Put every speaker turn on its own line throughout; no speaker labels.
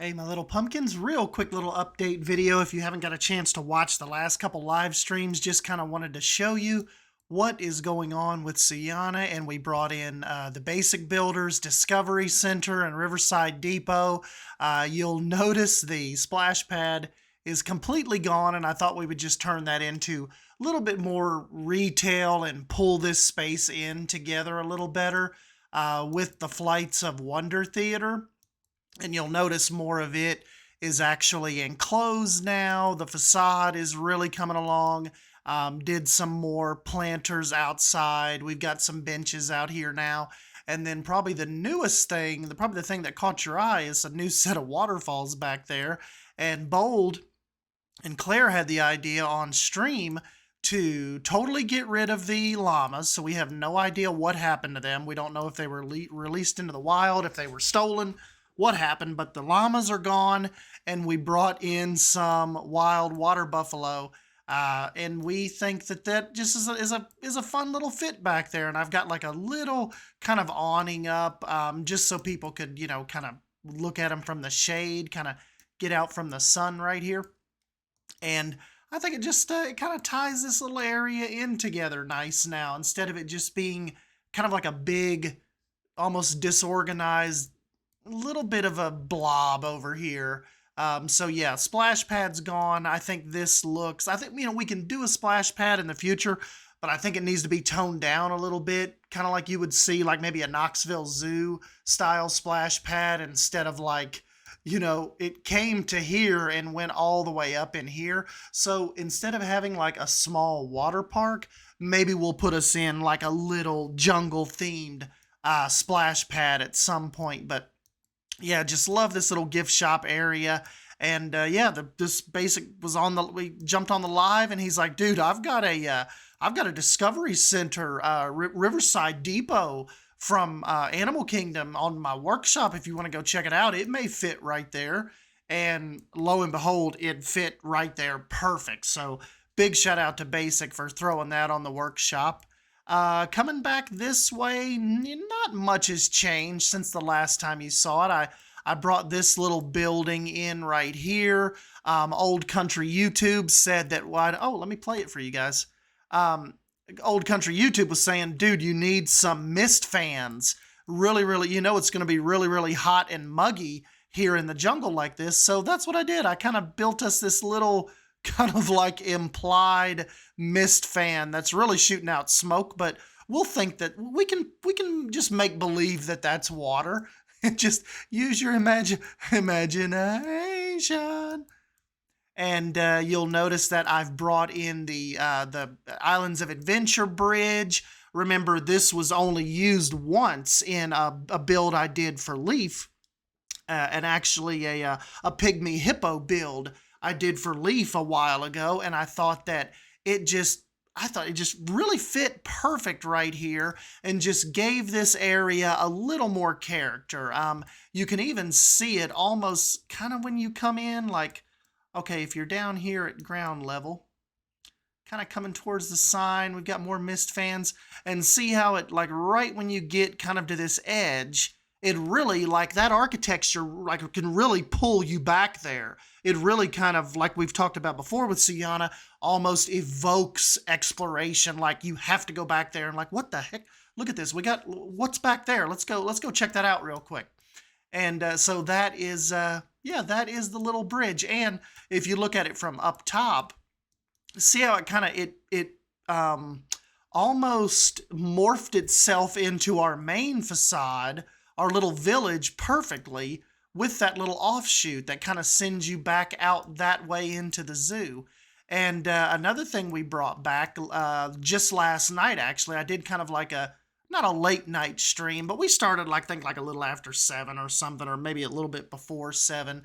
Hey, my little pumpkins, real quick little update video. If you haven't got a chance to watch the last couple live streams, just kind of wanted to show you what is going on with Suyana. And we brought in the Basic Builders, Discovery Center, and Riverside Depot. You'll notice the splash pad is completely gone, and I thought we would just turn that into a little bit more retail and pull this space in together a little better with the Flights of Wonder Theater. And you'll notice more of it is actually enclosed now. The facade is really coming along. Did some more planters outside. We've got some benches out here now. And then probably the newest thing, probably the thing that caught your eye is a new set of waterfalls back there. And Bold and Claire had the idea on stream to totally get rid of the llamas. So we have no idea what happened to them. We don't know if they were released into the wild, if they were stolen, what happened, but the llamas are gone, and we brought in some wild water buffalo, and we think that that just is a fun little fit back there. And I've got like a little kind of awning up, just so people could, you know, kind of look at them from the shade, kind of get out from the sun right here. And I think it just it kind of ties this little area in together nice now, instead of it just being kind of like a big, almost disorganized little bit of a blob over here. So yeah, splash pad's gone. I think this looks, I think, you know, we can do a splash pad in the future, but I think it needs to be toned down a little bit, kind of like you would see like maybe a Knoxville Zoo style splash pad, instead of like, you know, it came to here and went all the way up in here. So instead of having like a small water park, maybe we'll put us in like a little jungle themed splash pad at some point. But yeah, just love this little gift shop area. And yeah, this Basic was on the, we jumped on the live, and he's like, dude, I've got a Discovery Center, Riverside Depot from Animal Kingdom on my workshop. If you want to go check it out, it may fit right there. And lo and behold, it fit right there, perfect. So big shout out to Basic for throwing that on the workshop. Coming back this way, not much has changed since the last time you saw it. I brought this little building in right here. Old Country YouTube said that, oh, let me play it for you guys. Old Country YouTube was saying, dude, you need some mist fans. Really, you know, it's going to be really hot and muggy here in the jungle like this. So that's what I did. I kind of built us this little kind of like implied mist fan that's really shooting out smoke, but we'll think that we can just make believe that that's water. Just use your imagination. And you'll notice that I've brought in the Islands of Adventure bridge. Remember, this was only used once in a build I did for Leaf, and actually a Pygmy Hippo build I did for Leaf a while ago, and I thought it just really fit perfect right here and just gave this area a little more character. You can even see it almost kind of when you come in, like, okay, if you're down here at ground level, kind of coming towards the sign, we've got more mist fans, and see how it, like, right when you get kind of to this edge, it really, like, that architecture, like, can really pull you back there. It really kind of, like we've talked about before with Suyana, almost evokes exploration. Like, you have to go back there and like, what the heck? Look at this. We got, what's back there? Let's go check that out real quick. And so that is, yeah, that is the little bridge. And if you look at it from up top, see how it kind of, it almost morphed itself into our main facade, our little village, perfectly, with that little offshoot that kind of sends you back out that way into the zoo. And another thing we brought back just last night, actually, I did kind of like not a late night stream, but we started, like, I think like a little after 7 or something, or maybe a little bit before 7.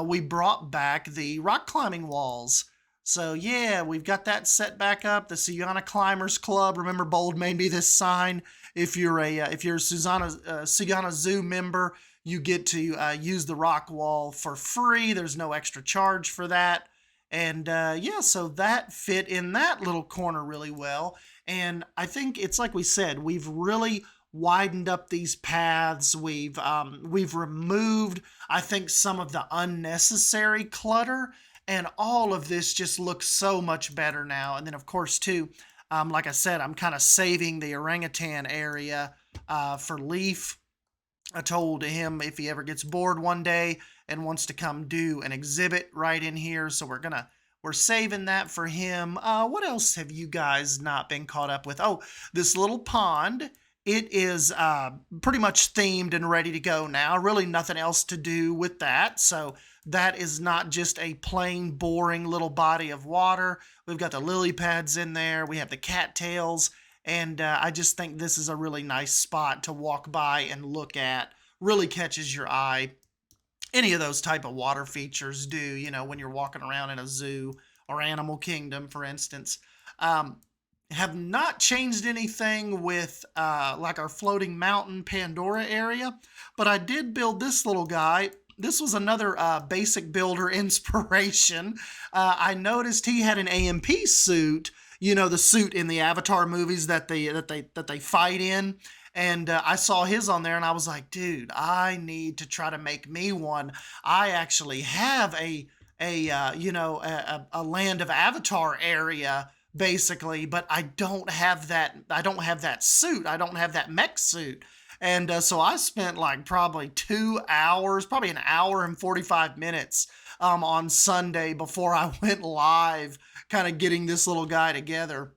We brought back the rock climbing walls. So yeah, we've got that set back up. The Suyana Climbers Club. Remember, Bold made me this sign. If you're a Suyana Zoo member, you get to use the rock wall for free. There's no extra charge for that. And yeah, so that fit in that little corner really well. And I think it's like we said, we've really widened up these paths. We've removed, I think, some of the unnecessary clutter, and all of this just looks so much better now. And then, of course, too, like I said, I'm kind of saving the orangutan area for Leaf. I told him if he ever gets bored one day and wants to come do an exhibit right in here, so we're saving that for him. What else have you guys not been caught up with? Oh, this little pond. It is pretty much themed and ready to go now. Really nothing else to do with that. So that is not just a plain, boring little body of water. We've got the lily pads in there. We have the cattails. And I just think this is a really nice spot to walk by and look at. Really catches your eye. Any of those type of water features do, when you're walking around in a zoo or animal kingdom, for instance. Have not changed anything with like our floating mountain Pandora area, but I did build this little guy. This was another basic builder inspiration. I noticed he had an AMP suit, the suit in the Avatar movies that they fight in. And I saw his on there and I was like, dude, I need to try to make me one. I actually have a land of Avatar area basically, but I don't have that suit. I don't have that mech suit. And so I spent like probably 2 hours, probably an hour and 45 minutes on Sunday before I went live, kind of getting this little guy together.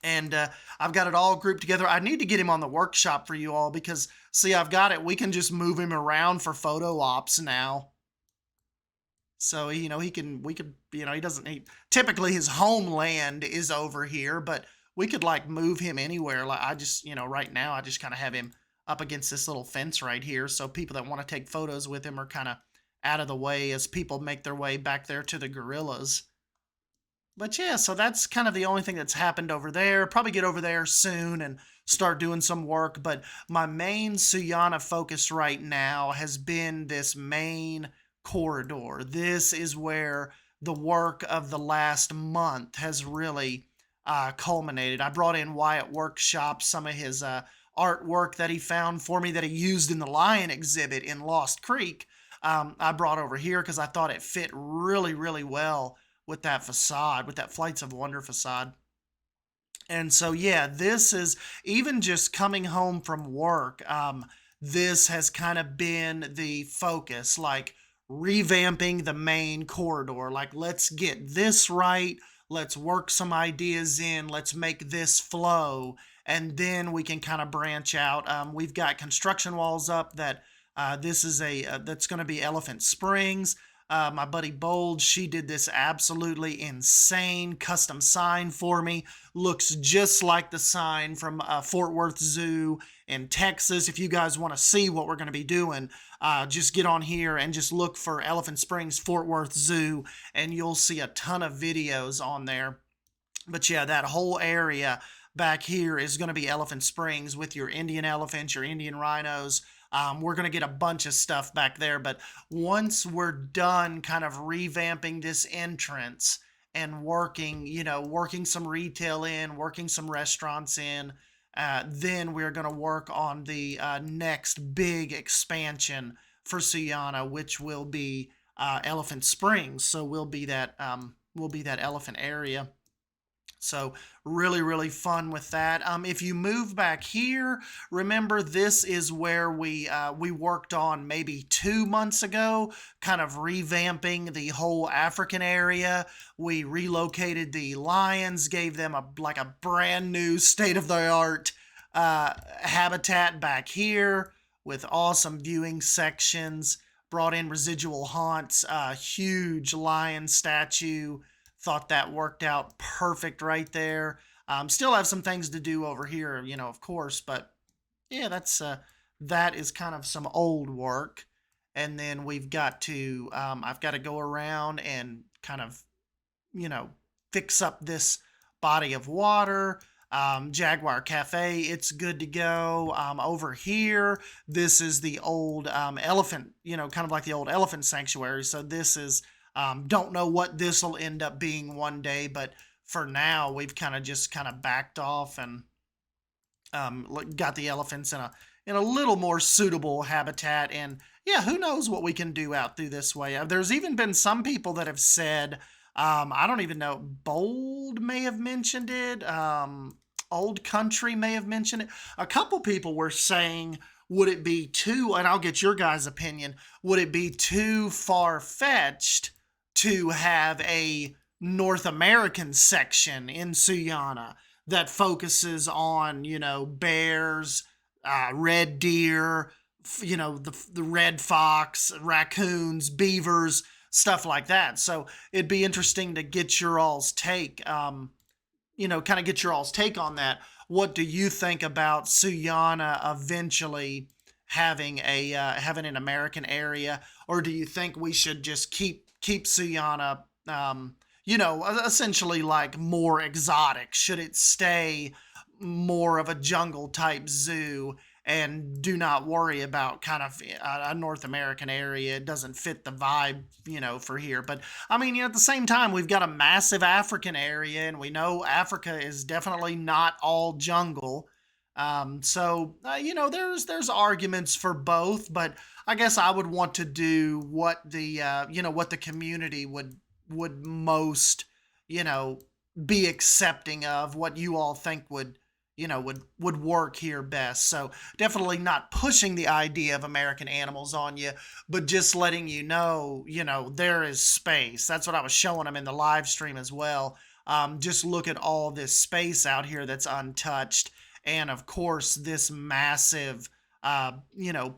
And I've got it all grouped together. I need to get him on the workshop for you all because, see, I've got it. We can just move him around for photo ops now. So, he doesn't need, typically his homeland is over here, but we could like move him anywhere. Like I just, right now I just kind of have him up against this little fence right here. So people that want to take photos with him are kind of out of the way as people make their way back there to the gorillas. But yeah, so that's kind of the only thing that's happened over there. Probably get over there soon and start doing some work. But my main Suyana focus right now has been this main corridor. This is where the work of the last month has really culminated. I brought in Wyatt Workshop, some of his artwork that he found for me that he used in the lion exhibit in Lost Creek. I brought over here because I thought it fit really, really well with that facade, with that Flights of Wonder facade. And so, yeah, this is even just coming home from work. This has kind of been the focus, like revamping the main corridor. Like, let's get this right. Let's work some ideas in. Let's make this flow. And then we can kind of branch out. We've got construction walls up that this is that's going to be Elephant Springs. My buddy Bold, she did this absolutely insane custom sign for me. Looks just like the sign from Fort Worth Zoo in Texas. If you guys want to see what we're going to be doing, just get on here and just look for Elephant Springs Fort Worth Zoo, and you'll see a ton of videos on there. But yeah, that whole area back here is going to be Elephant Springs with your Indian elephants, your Indian rhinos. We're going to get a bunch of stuff back there, but once we're done kind of revamping this entrance and working some retail in, working some restaurants in, then we're going to work on the next big expansion for Suyana, which will be Elephant Springs. So we'll be that elephant area. So really, really fun with that. If you move back here, remember this is where we worked on maybe 2 months ago, kind of revamping the whole African area. We relocated the lions, gave them a brand new state-of-the-art habitat back here with awesome viewing sections. Brought in residual haunts, huge lion statue. Thought that worked out perfect right there. Still have some things to do over here, of course, but yeah, that is kind of some old work. And then we've got to, I've got to go around and kind of, fix up this body of water. Jaguar Cafe, it's good to go. Over here, this is the old elephant, kind of like the old elephant sanctuary. So this is, don't know what this will end up being one day, but for now, we've kind of backed off and got the elephants in a little more suitable habitat. And yeah, who knows what we can do out through this way. There's even been some people that have said, I don't even know, Bold may have mentioned it, Old Country may have mentioned it. A couple people were saying, would it be too, and I'll get your guys' opinion, would it be too far-fetched to have a North American section in Suyana that focuses on, bears, red deer, the red fox, raccoons, beavers, stuff like that. So it'd be interesting to get your all's take, kind of get your all's take on that. What do you think about Suyana eventually having having an American area, or do you think we should just keep Suyana, essentially like more exotic? Should it stay more of a jungle type zoo and do not worry about kind of a North American area? It doesn't fit the vibe, for here. But I mean, at the same time, we've got a massive African area, and we know Africa is definitely not all jungle. There's arguments for both, but I guess I would want to do what what the community would most, be accepting of, what you all think would work here best. So definitely not pushing the idea of American animals on you, but just letting there is space. That's what I was showing them in the live stream as well. Just look at all this space out here that's untouched. And of course, this massive,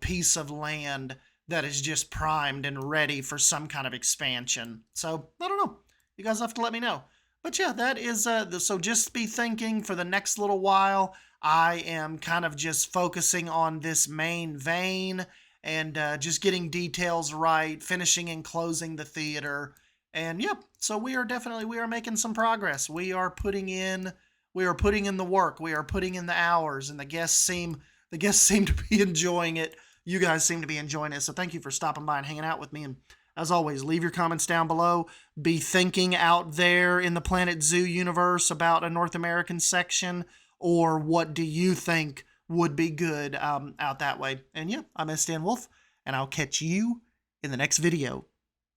piece of land that is just primed and ready for some kind of expansion. So I don't know. You guys have to let me know. But yeah, that is, so just be thinking for the next little while. I am kind of just focusing on this main vein and just getting details right, finishing and closing the theater. And yep, so we are making some progress. We are putting in the work. We are putting in the hours, and the guests seem to be enjoying it. You guys seem to be enjoying it. So thank you for stopping by and hanging out with me. And as always, leave your comments down below. Be thinking out there in the Planet Zoo universe about a North American section, or what do you think would be good out that way. And yeah, I'm Stan Wolf, and I'll catch you in the next video.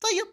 See ya!